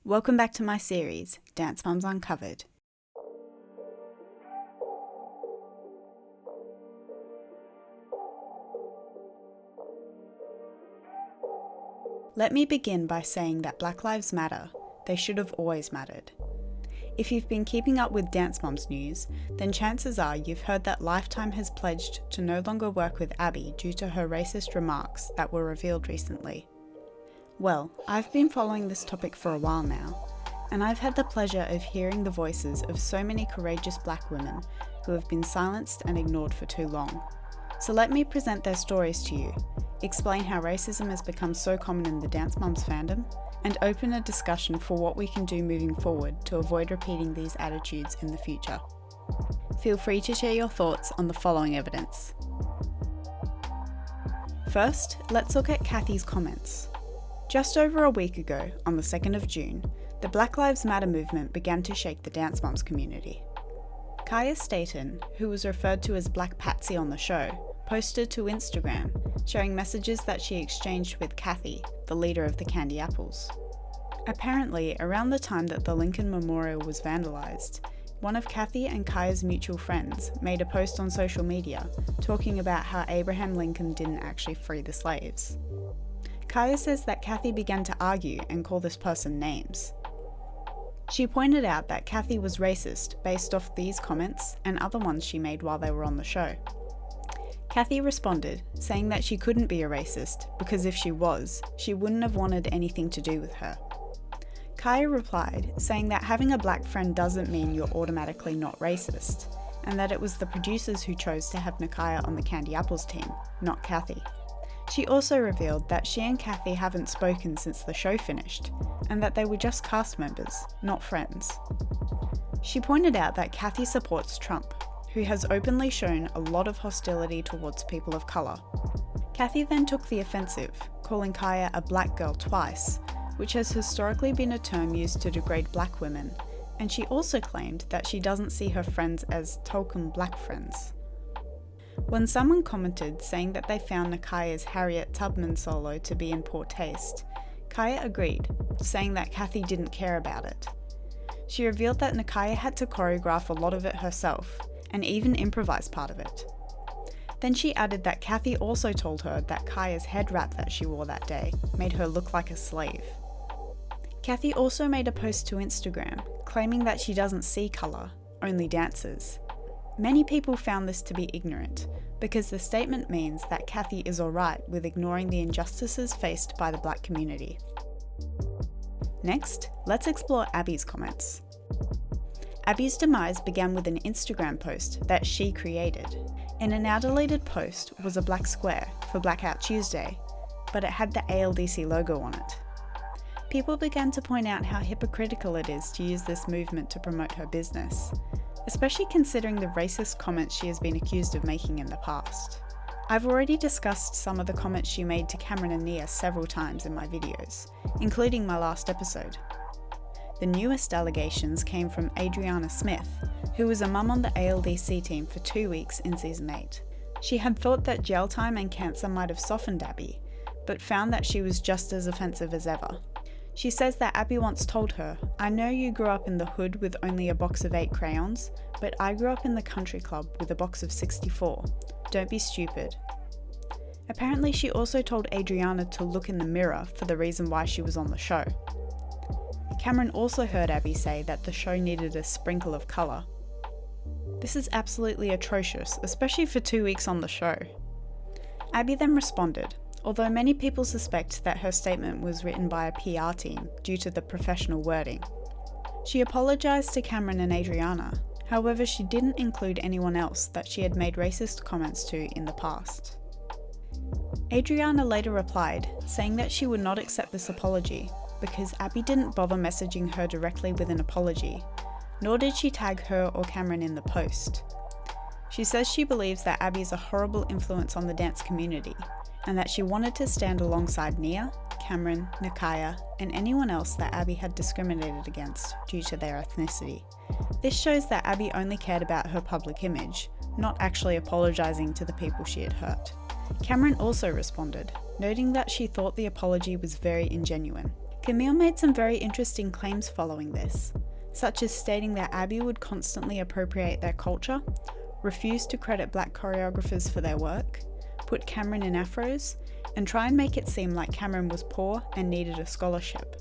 Welcome back to my series, Dance Mums Uncovered. Let me begin by saying that Black Lives Matter. They should have always mattered. If you've been keeping up with Dance Mums news, then chances are you've heard that Lifetime has pledged to no longer work with Abby due to her racist remarks that were revealed recently. Well, I've been following this topic for a while now, and I've had the pleasure of hearing the voices of so many courageous black women who have been silenced and ignored for too long. So let me present their stories to you, explain how racism has become so common in the Dance Mums fandom, and open a discussion for what we can do moving forward to avoid repeating these attitudes in the future. Feel free to share your thoughts on the following evidence. First, let's look at Kathy's comments. Just over a week ago, on the 2nd of June, the Black Lives Matter movement began to shake the Dance Mums community. Kaya Staten, who was referred to as Black Patsy on the show, posted to Instagram, sharing messages that she exchanged with Kathy, the leader of the Candy Apples. Apparently, around the time that the Lincoln Memorial was vandalised, one of Kathy and Kaya's mutual friends made a post on social media talking about how Abraham Lincoln didn't actually free the slaves. Kaya says that Kathy began to argue and call this person names. She pointed out that Kathy was racist based off these comments and other ones she made while they were on the show. Kathy responded, saying that she couldn't be a racist because if she was, she wouldn't have wanted anything to do with her. Kaya replied, saying that having a black friend doesn't mean you're automatically not racist, and that it was the producers who chose to have Nakia on the Candy Apples team, not Kathy. She also revealed that she and Kathy haven't spoken since the show finished, and that they were just cast members, not friends. She pointed out that Kathy supports Trump, who has openly shown a lot of hostility towards people of colour. Kathy then took the offensive, calling Kaya a black girl twice, which has historically been a term used to degrade black women, and she also claimed that she doesn't see her friends as token black friends. When someone commented saying that they found Nakaya's Harriet Tubman solo to be in poor taste, Kaya agreed, saying that Kathy didn't care about it. She revealed that Nakaya had to choreograph a lot of it herself, and even improvise part of it. Then she added that Kathy also told her that Kaya's head wrap that she wore that day made her look like a slave. Kathy also made a post to Instagram, claiming that she doesn't see colour, only dancers. Many people found this to be ignorant, because the statement means that Kathy is alright with ignoring the injustices faced by the black community. Next, let's explore Abby's comments. Abby's demise began with an Instagram post that she created. In a now deleted post was a black square for Blackout Tuesday, but it had the ALDC logo on it. People began to point out how hypocritical it is to use this movement to promote her business, especially considering the racist comments she has been accused of making in the past. I've already discussed some of the comments she made to Cameron and Nia several times in my videos, including my last episode. The newest allegations came from Adriana Smith, who was a mum on the ALDC team for 2 weeks in Season 8. She had thought that jail time and cancer might have softened Abby, but found that she was just as offensive as ever. She says that Abby once told her, "I know you grew up in the hood with only a box of 8 crayons, but I grew up in the country club with a box of 64. Don't be stupid." Apparently she also told Adriana to look in the mirror for the reason why she was on the show. Cameron also heard Abby say that the show needed a sprinkle of colour. This is absolutely atrocious, especially for 2 weeks on the show. Abby then responded, although many people suspect that her statement was written by a PR team due to the professional wording. She apologised to Cameron and Adriana, however she didn't include anyone else that she had made racist comments to in the past. Adriana later replied, saying that she would not accept this apology because Abby didn't bother messaging her directly with an apology, nor did she tag her or Cameron in the post. She says she believes that Abby is a horrible influence on the dance community, and that she wanted to stand alongside Nia, Cameron, Nakaya, and anyone else that Abby had discriminated against due to their ethnicity. This shows that Abby only cared about her public image, not actually apologising to the people she had hurt. Cameron also responded, noting that she thought the apology was very ingenuine. Camille made some very interesting claims following this, such as stating that Abby would constantly appropriate their culture, refuse to credit black choreographers for their work, put Cameron in afros, and try and make it seem like Cameron was poor and needed a scholarship.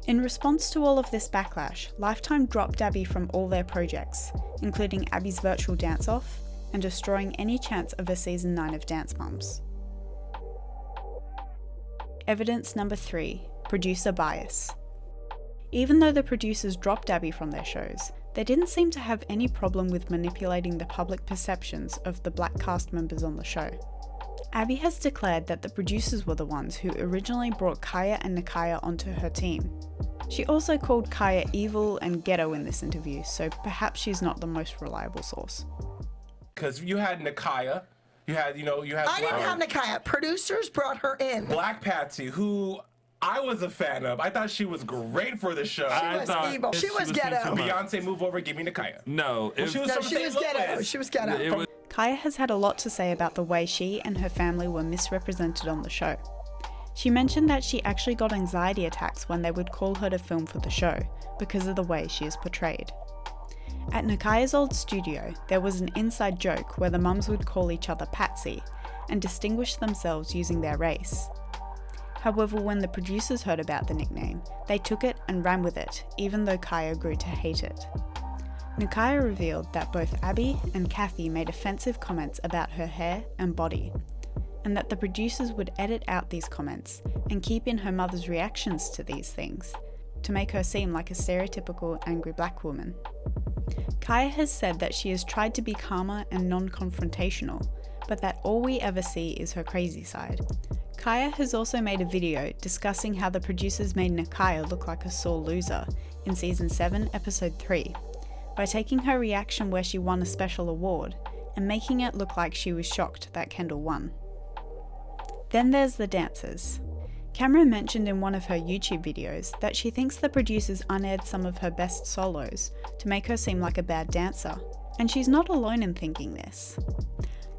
In response to all of this backlash, Lifetime dropped Abby from all their projects, including Abby's virtual dance-off, and destroying any chance of a season 9 of Dance Moms. Evidence number 3, producer bias. Even though the producers dropped Abby from their shows, they didn't seem to have any problem with manipulating the public perceptions of the black cast members on the show. Abby has declared that the producers were the ones who originally brought Kaya and Nakia onto her team. She also called Kaya evil and ghetto in this interview, so perhaps she's not the most reliable source. Because you had Nakia, you had. I didn't have Nakia. Producers brought her in. Black Patsy, who I was a fan of. I thought she was great for the show. She was evil. She was ghetto. Beyonce, move over, give me Nakia. No, she was ghetto. She was ghetto. Kaya has had a lot to say about the way she and her family were misrepresented on the show. She mentioned that she actually got anxiety attacks when they would call her to film for the show because of the way she is portrayed. At Nakia's old studio, there was an inside joke where the mums would call each other Patsy and distinguish themselves using their race. However, when the producers heard about the nickname, they took it and ran with it, even though Kaya grew to hate it. Nakia revealed that both Abby and Kathy made offensive comments about her hair and body, and that the producers would edit out these comments and keep in her mother's reactions to these things to make her seem like a stereotypical angry black woman. Kaya has said that she has tried to be calmer and non-confrontational, but that all we ever see is her crazy side. Kaya has also made a video discussing how the producers made Nakia look like a sore loser in Season 7, Episode 3, by taking her reaction where she won a special award and making it look like she was shocked that Kendall won. Then there's the dancers. Cameron mentioned in one of her YouTube videos that she thinks the producers unaired some of her best solos to make her seem like a bad dancer, and she's not alone in thinking this.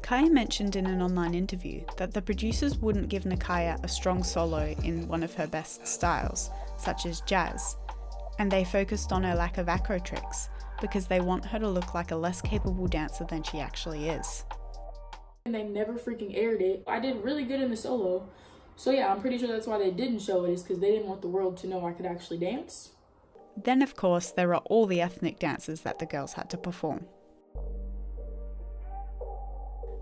Kaya mentioned in an online interview that the producers wouldn't give Nakia a strong solo in one of her best styles, such as jazz, and they focused on her lack of acro tricks, because they want her to look like a less capable dancer than she actually is. And they never freaking aired it. I did really good in the solo. So yeah, I'm pretty sure that's why they didn't show it, is because they didn't want the world to know I could actually dance. Then of course there are all the ethnic dances that the girls had to perform.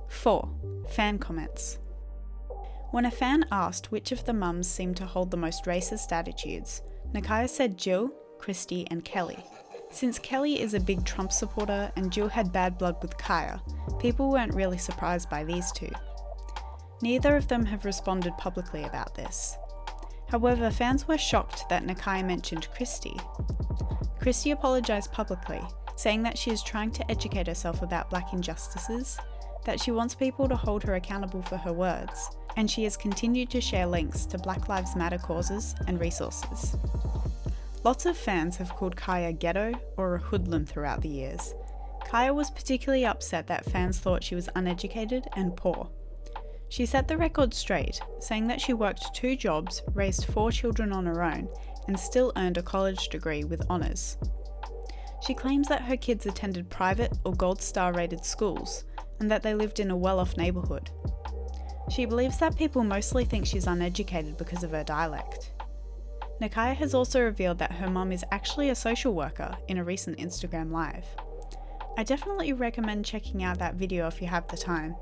4. Fan comments. When a fan asked which of the mums seemed to hold the most racist attitudes, Nakia said Jill, Christy and Kelly. Since Kelly is a big Trump supporter and Jill had bad blood with Kaya, people weren't really surprised by these two. Neither of them have responded publicly about this. However, fans were shocked that Nakia mentioned Christy. Christy apologised publicly, saying that she is trying to educate herself about black injustices, that she wants people to hold her accountable for her words, and she has continued to share links to Black Lives Matter causes and resources. Lots of fans have called Kaya ghetto or a hoodlum throughout the years. Kaya was particularly upset that fans thought she was uneducated and poor. She set the record straight, saying that she worked 2 jobs, raised 4 children on her own, and still earned a college degree with honours. She claims that her kids attended private or Gold Star rated schools, and that they lived in a well-off neighbourhood. She believes that people mostly think she's uneducated because of her dialect. Nakia has also revealed that her mum is actually a social worker in a recent Instagram Live. I definitely recommend checking out that video if you have the time.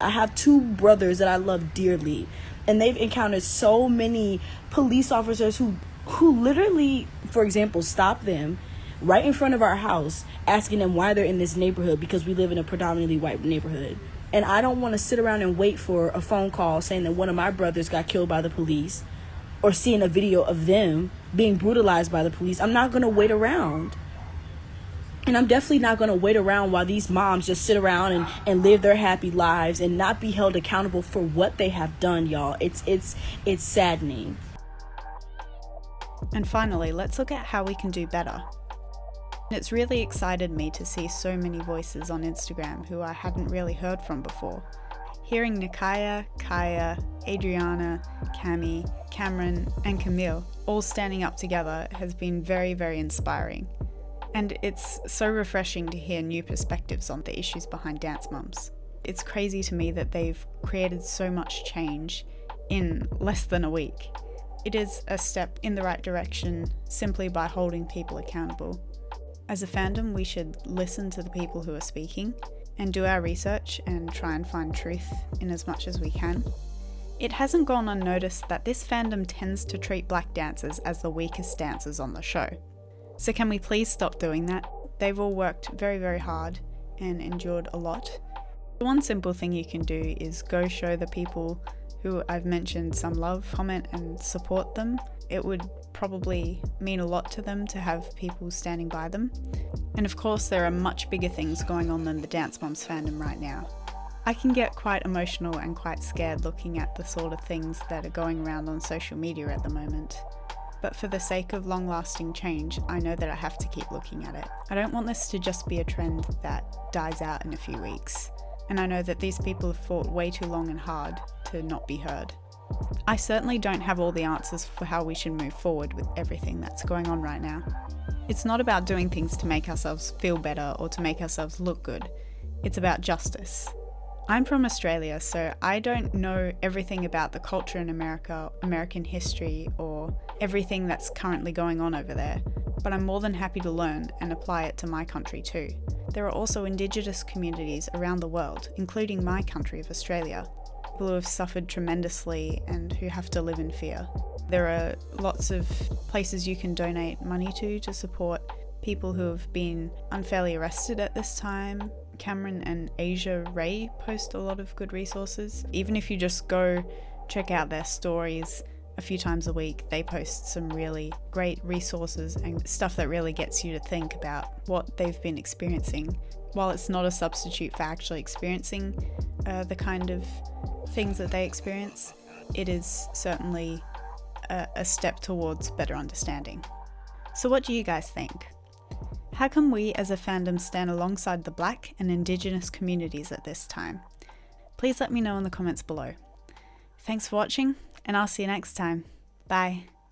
I have 2 brothers that I love dearly, and they've encountered so many police officers who literally, for example, stop them right in front of our house, asking them why they're in this neighborhood, because we live in a predominantly white neighborhood. And I don't want to sit around and wait for a phone call saying that one of my brothers got killed by the police, or seeing a video of them being brutalized by the police. I'm not going to wait around. And I'm definitely not going to wait around while these moms just sit around and live their happy lives and not be held accountable for what they have done, y'all. It's saddening. And finally, let's look at how we can do better. It's really excited me to see so many voices on Instagram who I hadn't really heard from before. Hearing Nakaya, Kaya, Adriana, Cami, Cameron, and Camille all standing up together has been very, very inspiring. And it's so refreshing to hear new perspectives on the issues behind Dance Moms. It's crazy to me that they've created so much change in less than a week. It is a step in the right direction simply by holding people accountable. As a fandom, we should listen to the people who are speaking and do our research and try and find truth in as much as we can. It hasn't gone unnoticed that this fandom tends to treat black dancers as the weakest dancers on the show. So can we please stop doing that? They've all worked very, very hard and endured a lot. One simple thing you can do is go show the people who I've mentioned some love, comment and support them. It would probably mean a lot to them to have people standing by them. And of course there are much bigger things going on than the Dance Moms fandom right now. I can get quite emotional and quite scared looking at the sort of things that are going around on social media at the moment. But for the sake of long-lasting change, I know that I have to keep looking at it. I don't want this to just be a trend that dies out in a few weeks. And I know that these people have fought way too long and hard to not be heard. I certainly don't have all the answers for how we should move forward with everything that's going on right now. It's not about doing things to make ourselves feel better or to make ourselves look good. It's about justice. I'm from Australia, so I don't know everything about the culture in America, American history, or everything that's currently going on over there, but I'm more than happy to learn and apply it to my country too. There are also Indigenous communities around the world, including my country of Australia, who have suffered tremendously and who have to live in fear. There are lots of places you can donate money to support people who have been unfairly arrested at this time. Cameron and Asia Ray post a lot of good resources. Even if you just go check out their stories a few times a week, they post some really great resources and stuff that really gets you to think about what they've been experiencing. While it's not a substitute for actually experiencing the kind of things that they experience, it is certainly a step towards better understanding. So what do you guys think? How can we as a fandom stand alongside the Black and Indigenous communities at this time? Please let me know in the comments below. Thanks for watching, and I'll see you next time. Bye.